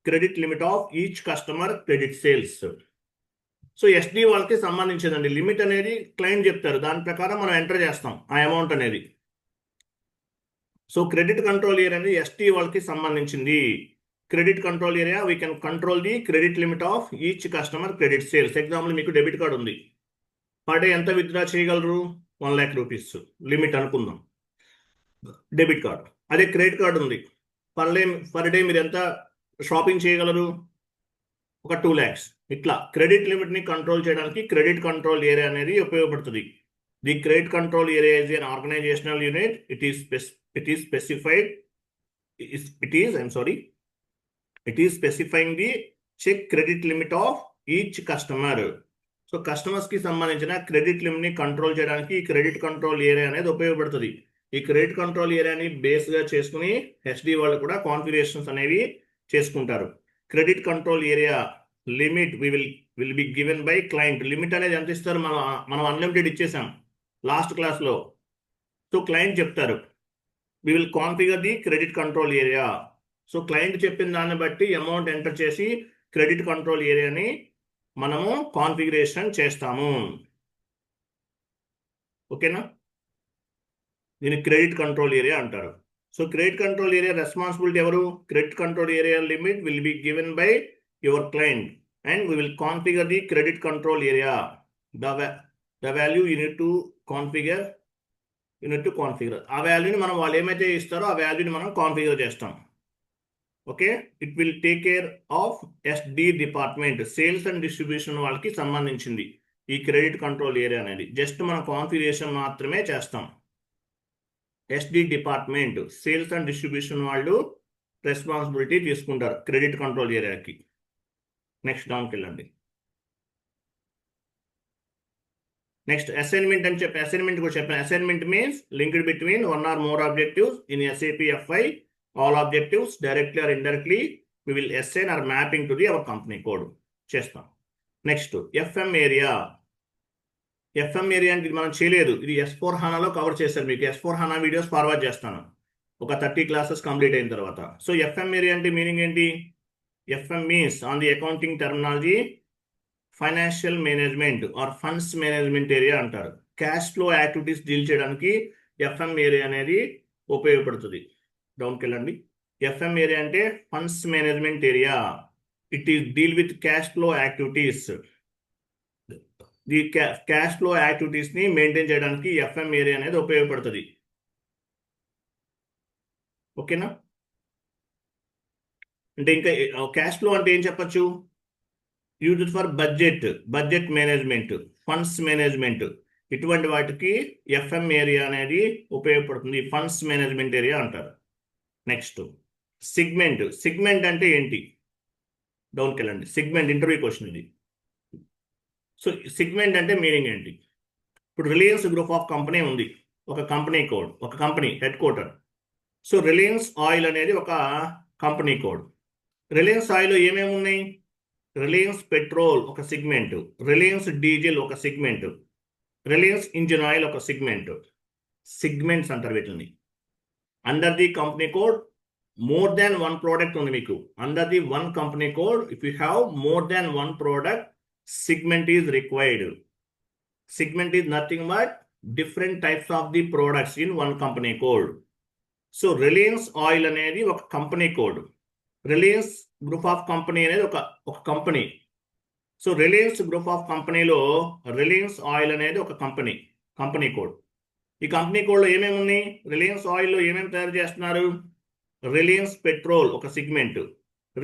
credit limit of each customer credit sales. So SD వాళ్ళకి సంబంధించిందండి. Limit అనేది client చెప్తారు, దాని ప్రకారం మనం enter చేస్తాం ఆ amount అనేది. So credit control area అనేది SD వాళ్ళకి సంబంధించింది. Credit control area we can control the credit limit of each customer credit sales. Example మీకు డెబిట్ కార్డు ఉంది, పర్ డే ఎంత విత్డ్రా చేయగలరు? 1 lakh రూపీస్ లిమిట్ అనుకుందాం డెబిట్ కార్డు. అదే క్రెడిట్ కార్డు ఉంది, పర్ డే మీరు ఎంత షాపింగ్ చేయగలరు? ఒక 2 lakhs. ఇట్లా క్రెడిట్ లిమిట్ ని కంట్రోల్ చేయడానికి క్రెడిట్ కంట్రోల్ ఏరియా అనేది ఉపయోగపడుతుంది. The credit control area is an organizational unit. It is specifying the check credit limit of each customer. So customers కి సంబంధించిన క్రెడిట్ లిమిట్ ని కంట్రోల్ చేయడానికి క్రెడిట్ కంట్రోల్ ఏరియా అనేది ఉపయోగపడుతుంది. ఈ క్రెడిట్ కంట్రోల్ ఏరియాని బేస్ గా చేసుకుని SD వాళ్ళు కూడా కాన్ఫిగరేషన్స్ అనేవి చేసుకుంటారు. Credit control area limit will be given by client. Limit అనేది ఎంత ఇస్తారు? మనం అన్లిమిటెడ్ ఇచ్చేసాం లాస్ట్ క్లాస్ లో. సో క్లయింట్ చెప్తారు we will configure the credit control area. So client చెప్పిన దాన్ని బట్టి అమౌంట్ ఎంటర్ చేసి క్రెడిట్ కంట్రోల్ ఏరియాని మనము కాన్ఫిగరేషన్ చేస్తాము. ఓకేనా? దీన్ని క్రెడిట్ కంట్రోల్ ఏరియా అంటారు. So credit control area responsibility ఎవరు? Credit control area limit will be given by your client and we will configure the credit control area. The value you need to configure. ఆ వాల్యూని మనం వాళ్ళు ఏమైతే ఇస్తారో ఆ వాల్యూని మనం కాన్ఫిగర్ చేస్తాం. Okay, it will take care of SD department, sales and distribution వాళ్ళకి సంబంధించింది ఈ క్రెడిట్ కంట్రోల్ ఏరియా అనేది. జస్ట్ మనం కాన్ఫిగరేషన్ మాత్రమే చేస్తాం. SD department, sales and distribution వాళ్ళు రెస్పాన్సిబిలిటీ తీసుకుంటారు క్రెడిట్ కంట్రోల్ ఏరియాకి. నెక్స్ట్ డౌన్కి వెళ్ళండి. నెక్స్ట్ అసైన్మెంట్ అని చెప్పి అసైన్మెంట్ కూడా చెప్పాను. Assignment means linked between one or more objectives in SAP FI. All objectives directly or indirectly we will assign or mapping to the our company code చేస్తాం. Next FM area. FM area అంటే ఇది మనం చేయలేదు, ఇది S/4HANAలో cover చేశారు. మీకు S/4HANA videos forward చేస్తాను ఒక 30 క్లాసెస్ కంప్లీట్ అయిన తర్వాత. సో FM ఏరియా అంటే మీనింగ్ ఏంటి? FM means on the accounting terminology financial management or funds management area అంటారు. క్యాష్ ఫ్లో యాక్టివిటీస్ డీల్ చేయడానికి FM ఏరియా అనేది ఉపయోగపడుతుంది. డౌన్కి వెళ్ళండి. FM ఏరియా అంటే funds management area. It is deal with cash flow activities. The cash flow activities ని maintain చేయడానికి FM area అనేది ఉపయోగపడుతుంది. ఓకేనా? అంటే ఇంకా క్యాష్ ఫ్లో అంటే ఏం చెప్పచ్చు? Used for budget management, funds management, ఇటువంటి వాటికి FM ఏరియా అనేది ఉపయోగపడుతుంది. ఫండ్స్ మేనేజ్మెంట్ ఏరియా అంటారు. నెక్స్ట్ సిగ్మెంట్ అంటే ఏంటి? డౌన్కి వెళ్ళండి. సిగ్మెంట్ ఇంటర్వ్యూ క్వశ్చన్ ఇది. సో సిగ్మెంట్ అంటే మీనింగ్ ఏంటి? ఇప్పుడు రిలయన్స్ గ్రూప్ ఆఫ్ కంపెనీ ఉంది, ఒక కంపెనీ కోడ్, ఒక company head quarter. So Reliance oil అనేది ఒక కంపెనీ కోడ్. రిలయన్స్ ఆయిల్ ఏమేమి ఉన్నాయి? రిలయన్స్ పెట్రోల్ ఒక సిగ్మెంట్, రిలయన్స్ డీజిల్ ఒక సిగ్మెంట్, రిలయన్స్ ఇంజిన్ ఆయిల్ ఒక సిగ్మెంట్. సిగ్మెంట్స్ అంటారు వీటిని. Under the company code more than one product ఉంది మీకు. Under the one company code if you have more than one product, segment is required. Segment is nothing but different types of the products in one company code. So Reliance oil అనేది ఒక company code, Reliance group of company అనేది ఒక company. So Reliance group of కంపెనీలో Reliance oil అనేది ఒక company code. ఈ company కోడ్లో ఏమేమి ఉన్నాయి? రిలయన్స్ ఆయిల్లో ఏమేమి తయారు చేస్తున్నారు? రిలయన్స్ పెట్రోల్ ఒక సిగ్మెంట్,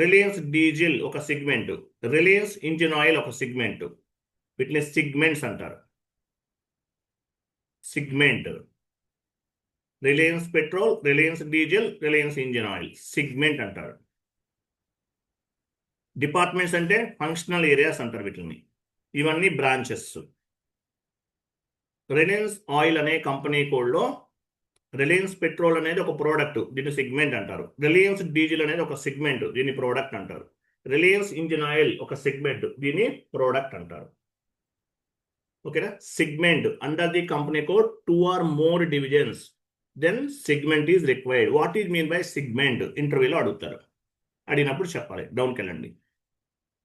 రిలయన్స్ డీజిల్ ఒక సిగ్మెంట్, రిలయన్స్ ఇంజిన్ ఆయిల్ ఒక సిగ్మెంట్. వీటిని సిగ్మెంట్స్ అంటారు. Segment. Reliance petrol, Reliance diesel, Reliance engine oil segment అంటారు. డిపార్ట్మెంట్స్ అంటే ఫంక్షనల్ ఏరియాస్ అంటారు వీటిని. ఇవన్నీ బ్రాంచెస్. రిలయన్స్ ఆయిల్ అనే కంపెనీ కోడ్లో రిలయన్స్ పెట్రోల్ అనేది ఒక ప్రోడక్ట్, దీన్ని సిగ్మెంట్ అంటారు. రిలయన్స్ డీజిల్ అనేది ఒక సిగ్మెంట్, దీన్ని ప్రోడక్ట్ అంటారు. రిలయన్స్ ఇంజిన్ ఆయిల్ ఒక సెగ్మెంట్, దీన్ని ప్రోడక్ట్ అంటారు. ఓకేనా? Segment under the company code 2 or more divisions, then segment is required. What is mean by segment? ఇంటర్వ్యూలో అడుగుతారు. అడిగినప్పుడు చెప్పాలి. డౌన్కి వెళ్ళండి.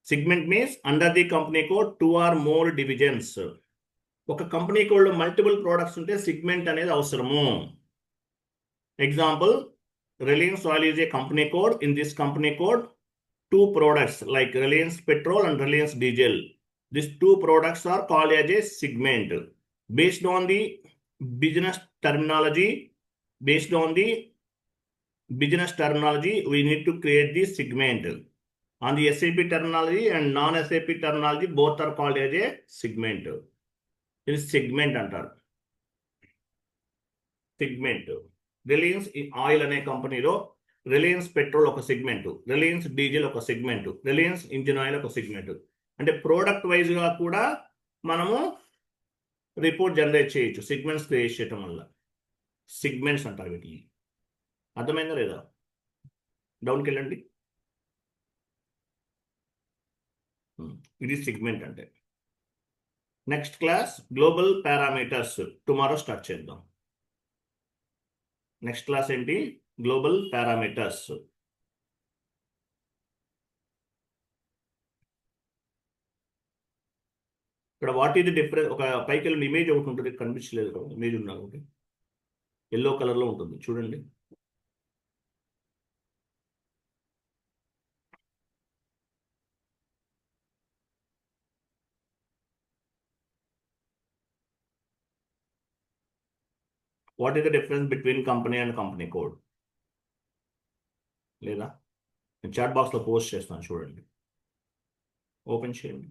Segment means under the company code 2 or more divisions. ఒక కంపెనీ కోడ్లో మల్టిపుల్ ప్రోడక్ట్స్ ఉంటే సిగ్మెంట్ అనేది అవసరము. Example, Reliance oil is a company code. In this company code 2 products like Reliance Petrol and Reliance Diesel. These 2 products are called as a segment. Based on the business terminology, we need to create the segment. On the SAP terminology and non-SAP terminology, both are called as a segment. This is segment అంటారు. Segment. Reliance oil అనే కంపెనీలో Reliance petrol ఒక segment, Reliance diesel ఒక segment, Reliance engine oil ఒక segment. అంటే product వైజ్గా కూడా మనము రిపోర్ట్ జనరేట్ చేయొచ్చు సెగ్మెంట్స్ క్రియేట్ చేయటం వల్ల. సెగ్మెంట్స్ అంటారు వీటిని. అర్థమైందా లేదా? డౌన్కి వెళ్ళండి. ఇది సెగ్మెంట్ అంటే. Next class global parameters. Tomorrow start చేద్దాం. నెక్స్ట్ క్లాస్ ఏంటి? Global parameters. ఇక్కడ వాట్ ఈస్ ది డిఫరెన్స్? ఒక పైకి వెళ్ళిన ఇమేజ్ ఒకటి ఉంటుంది, కనిపించలేదు. ఇమేజ్ ఉన్నా ఒకటి ఎల్లో కలర్లో ఉంటుంది, చూడండి. What is the difference between company and company code? లేదా నేను చాట్ బాక్స్లో పోస్ట్ చేస్తాను, చూడండి. ఓపెన్ చేయండి.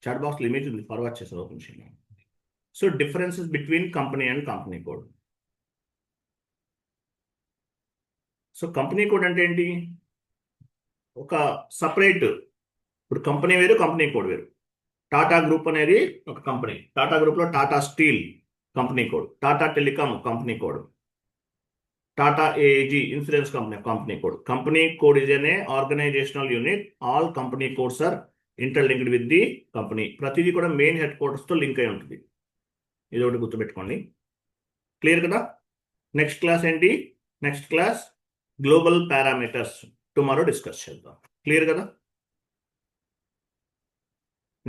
చాట్ బాక్స్లో ఇమేజ్ ఉంది, ఫార్వర్డ్ చేస్తారు. ఓపెన్ చేయండి. So differences between company and company code. So company code అంటే ఏంటి? ఒక సపరేట్, ఇప్పుడు కంపెనీ వేరు, కంపెనీ కోడ్ వేరు. టాటా గ్రూప్ అనేది ఒక కంపెనీ. టాటా గ్రూప్లో Tata steel company code, Tata telecom company code, Tata AIG insurance company code. Company code is an organisational unit. All company codes are interlinked with the company. ప్రతిదీ కూడా మెయిన్ హెడ్ క్వార్టర్స్తో లింక్ అయి ఉంటుంది. ఇది ఒకటి గుర్తుపెట్టుకోండి. క్లియర్ కదా? నెక్స్ట్ క్లాస్ ఏంటి? Next class global parameters. Tomorrow discuss చేద్దాం. క్లియర్ కదా?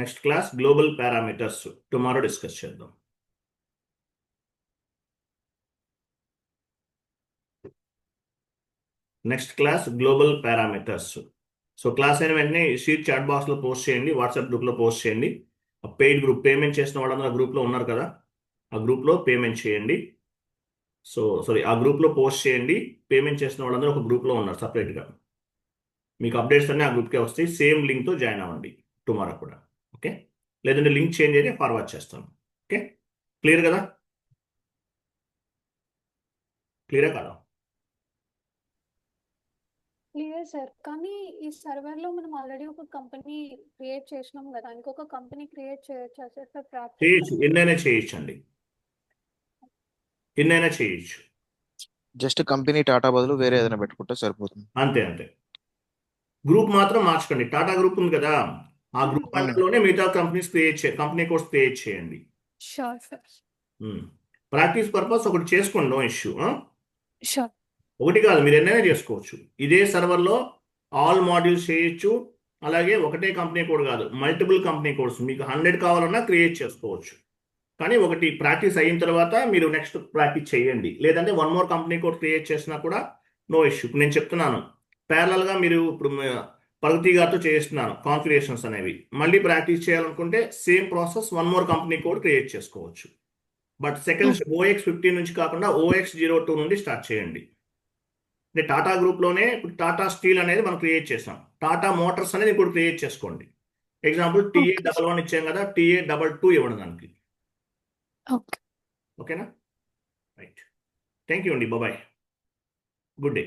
Next class global parameters. Tomorrow discuss చేద్దాం. Next class global parameters. So class అయిన వెంటనే షీట్ చాట్ బాక్స్లో పోస్ట్ చేయండి, వాట్సాప్ గ్రూప్లో పోస్ట్ చేయండి. పెయిడ్ గ్రూప్, పేమెంట్ చేసిన వాళ్ళందరూ ఆ గ్రూప్లో ఉన్నారు కదా, ఆ గ్రూప్లో పేమెంట్ చేయండి. ఆ గ్రూప్లో పోస్ట్ చేయండి. పేమెంట్ చేసిన వాళ్ళందరూ ఒక గ్రూప్లో ఉన్నారు సపరేట్గా. మీకు అప్డేట్స్ అన్నీ ఆ గ్రూప్కే వస్తాయి. సేమ్ లింక్తో జాయిన్ అవ్వండి టుమారో కూడా. ఓకే? లేదంటే లింక్ చేంజ్ అయితే ఫార్వర్డ్ చేస్తాను. ఓకే? క్లియర్ కదా? క్లియరా కాదా? Clear sir. కానీ ఈ సర్వర్లో మనం ఆల్రెడీ ఒక కంపెనీ క్రియేట్ చేసినాం కదా, ఇంకొక కంపెనీ క్రియేట్ చేయొచ్చా సార్ ఫర్ ప్రాక్టీస్? చేయొచ్చు, ఎన్నైనా చేయొచ్చు అండి, ఎన్నైనా చేయొచ్చు. జస్ట్ కంపెనీ టాటా బదులు వేరే ఏదైనా పెట్టుకుంటే సరిపోతుంది. అంతే అంతే. గ్రూప్ మాత్రం మార్చకండి. టాటా గ్రూప్ ఉంది కదా, ఆ గ్రూప్ అండర్లోనే మిగతా కంపెనీస్ కంపెనీ కోడ్స్ క్రియేట్ చేయండి. Sure sir. ప్రాక్టీస్ పర్పస్ ఒకటి చేసుకోండి, నో ఇష్యూ. షూర్. ఒకటి కాదు, మీరు ఎన్నైనా చేసుకోవచ్చు. ఇదే సర్వర్లో ఆల్ మాడ్యూల్స్ చేయొచ్చు. అలాగే ఒకటే కంపెనీ కోడ్ కాదు, మల్టిపుల్ కంపెనీ కోడ్స్ మీకు 100 కావాలన్నా క్రియేట్ చేసుకోవచ్చు. కానీ ఒకటి ప్రాక్టీస్ అయిన తర్వాత మీరు నెక్స్ట్ ప్రాక్టీస్ చేయండి. లేదంటే 1 మోర్ కంపెనీ కోడ్ క్రియేట్ చేసినా కూడా నో ఇష్యూ. నేను చెప్తున్నాను, ప్యారలల్గా మీరు ఇప్పుడు ప్రగతి గారితో చేస్తున్నాను కాన్ఫిగరేషన్స్ అనేవి. మళ్ళీ ప్రాక్టీస్ చేయాలనుకుంటే same process 1 more company code create చేసుకోవచ్చు. బట్ సెకండ్ OX15 నుంచి కాకుండా OX02 నుండి స్టార్ట్ చేయండి. అంటే టాటా గ్రూప్లోనే ఇప్పుడు టాటా స్టీల్ అనేది మనం క్రియేట్ చేసాం. టాటా మోటార్స్ అనేది ఇప్పుడు క్రియేట్ చేసుకోండి. ఎగ్జాంపుల్ TA11 ఇచ్చాం కదా, TA22 ఇవ్వండి దానికి. ఓకే. ఓకేనా? రైట్. థ్యాంక్ యూ అండి. బాయ్. Good day.